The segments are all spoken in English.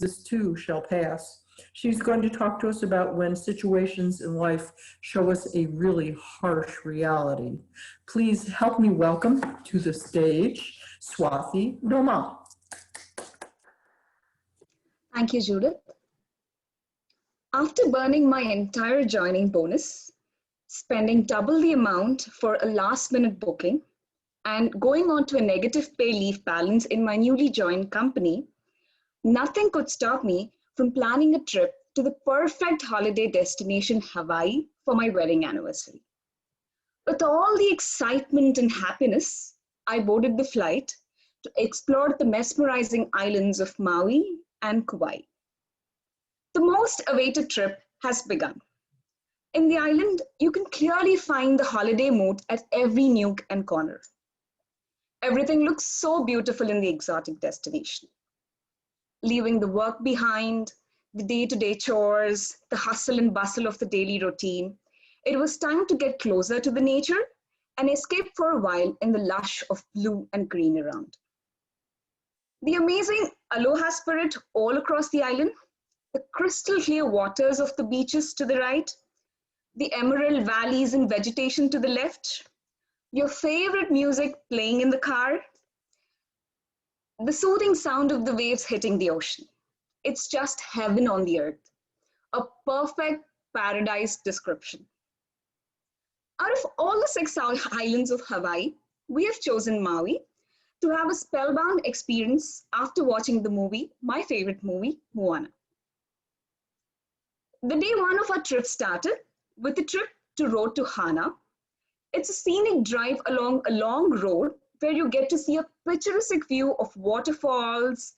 this too shall pass. She's going to talk to us about when situations in life show us a really harsh reality. Please help me welcome to the stage Swathi Doma. Thank you, Judith. After burning my entire joining bonus, spending double the amount for a last-minute booking, and going on to a negative pay leave balance in my newly joined company, nothing could stop me from planning a trip to the perfect holiday destination, Hawaii, for my wedding anniversary. With all the excitement and happiness, I boarded the flight to explore the mesmerizing islands of Maui and Kauai. The most awaited trip has begun. In the island, you can clearly find the holiday mood at every nook and corner. Everything looks so beautiful in the exotic destination. Leaving the work behind, the day-to-day chores, the hustle and bustle of the daily routine, it was time to get closer to the nature and escape for a while in the lush of blue and green around. The amazing aloha spirit all across the island, the crystal clear waters of the beaches to the right, the emerald valleys and vegetation to the left, your favorite music playing in the car, the soothing sound of the waves hitting the ocean. It's just heaven on the earth, a perfect paradise description. Out of all the 6 islands of Hawaii, we have chosen Maui to have a spellbound experience after watching the movie, my favorite movie, Moana. The day one of our trip started with a trip to Road to Hana. It's a scenic drive along a long road where you get to see a picturesque view of waterfalls,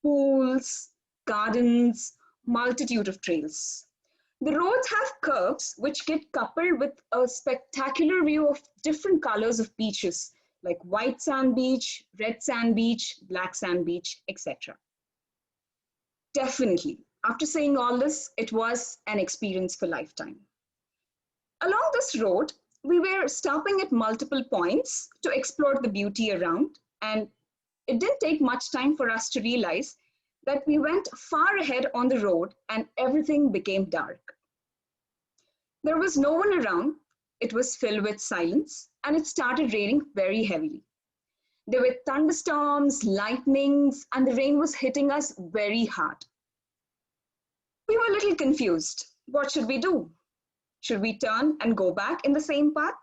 pools, gardens, multitude of trails. The roads have curves which get coupled with a spectacular view of different colors of beaches like white sand beach, red sand beach, black sand beach, etc. Definitely, after saying all this, it was an experience for a lifetime. Along this road, we were stopping at multiple points to explore the beauty around, and it didn't take much time for us to realize that we went far ahead on the road and everything became dark. There was no one around, it was filled with silence, and it started raining very heavily. There were thunderstorms, lightnings, and the rain was hitting us very hard. We were a little confused. What should we do? Should we turn and go back in the same path,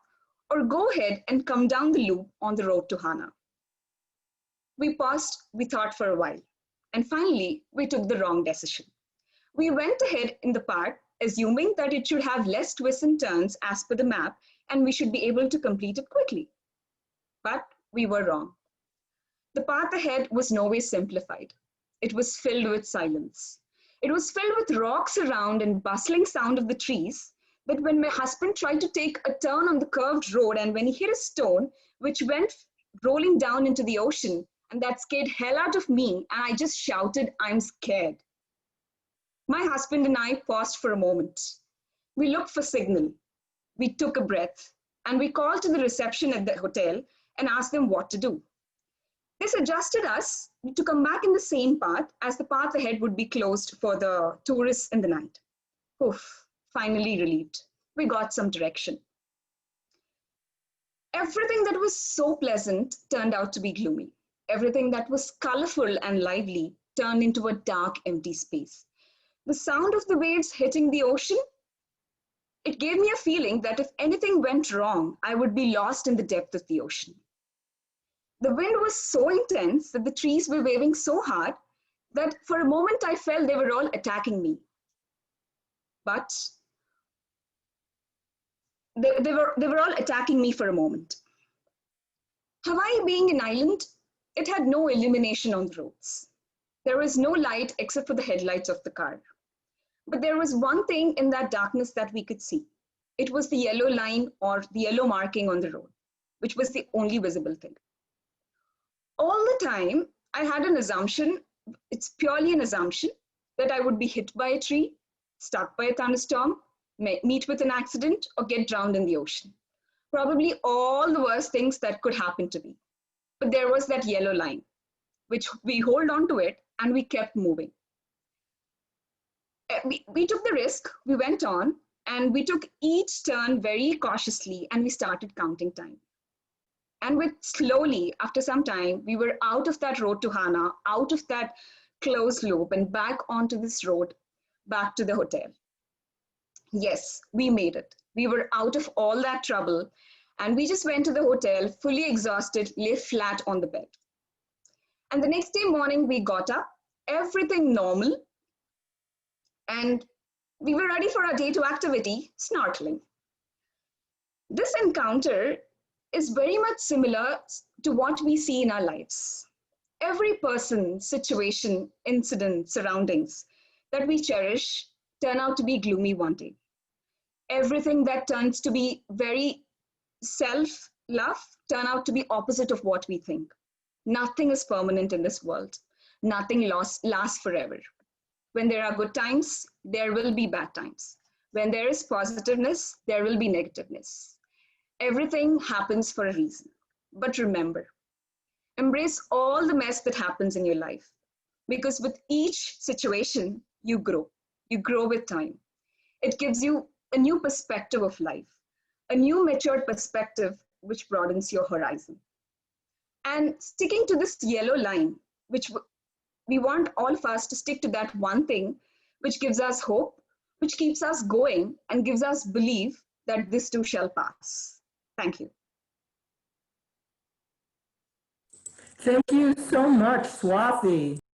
or go ahead and come down the loop on the road to Hana? We paused, we thought for a while, and finally we took the wrong decision. We went ahead in the path, assuming that it should have less twists and turns as per the map, and we should be able to complete it quickly. But we were wrong. The path ahead was no way simplified. It was filled with silence. It was filled with rocks around and bustling sound of the trees, that when my husband tried to take a turn on the curved road and when he hit a stone, which went rolling down into the ocean, and that scared hell out of me, and I just shouted, "I'm scared." My husband and I paused for a moment. We looked for signal. We took a breath, and we called to the reception at the hotel and asked them what to do. They suggested us to come back in the same path, as the path ahead would be closed for the tourists in the night. Oof. Finally relieved. We got some direction. Everything that was so pleasant turned out to be gloomy. Everything that was colorful and lively turned into a dark, empty space. The sound of the waves hitting the ocean, it gave me a feeling that if anything went wrong, I would be lost in the depth of the ocean. The wind was so intense that the trees were waving so hard that for a moment I felt they were all attacking me. But they were all attacking me for a moment. Hawaii being an island, it had no illumination on the roads. There was no light except for the headlights of the car. But there was one thing in that darkness that we could see. It was the yellow line or the yellow marking on the road, which was the only visible thing. All the time, I had an assumption, it's purely an assumption, that I would be hit by a tree, struck by a thunderstorm, meet with an accident, or get drowned in the ocean. Probably all the worst things that could happen to me. But there was that yellow line, which we hold on to it and we kept moving. we took the risk, we went on, and we took each turn very cautiously, and we started counting time. And with slowly, after some time, we were out of that road to Hana, out of that closed loop, and back onto this road, back to the hotel. Yes, we made it. We were out of all that trouble, and we just went to the hotel, fully exhausted, lay flat on the bed. And the next day morning, we got up, everything normal, and we were ready for our day two activity, snorkeling. This encounter is very much similar to what we see in our lives. Every person, situation, incident, surroundings that we cherish turn out to be gloomy one day. Everything that turns to be very self-love turn out to be opposite of what we think. Nothing is permanent in this world. Nothing lasts forever. When there are good times, there will be bad times. When there is positiveness, there will be negativeness. Everything happens for a reason. But remember, embrace all the mess that happens in your life, because with each situation, you grow. You grow with time. It gives you a new perspective of life, a new matured perspective which broadens your horizon. And sticking to this yellow line, which we want all of us to stick to that one thing which gives us hope, which keeps us going and gives us belief that this too shall pass. Thank you. Thank you so much, Swathi.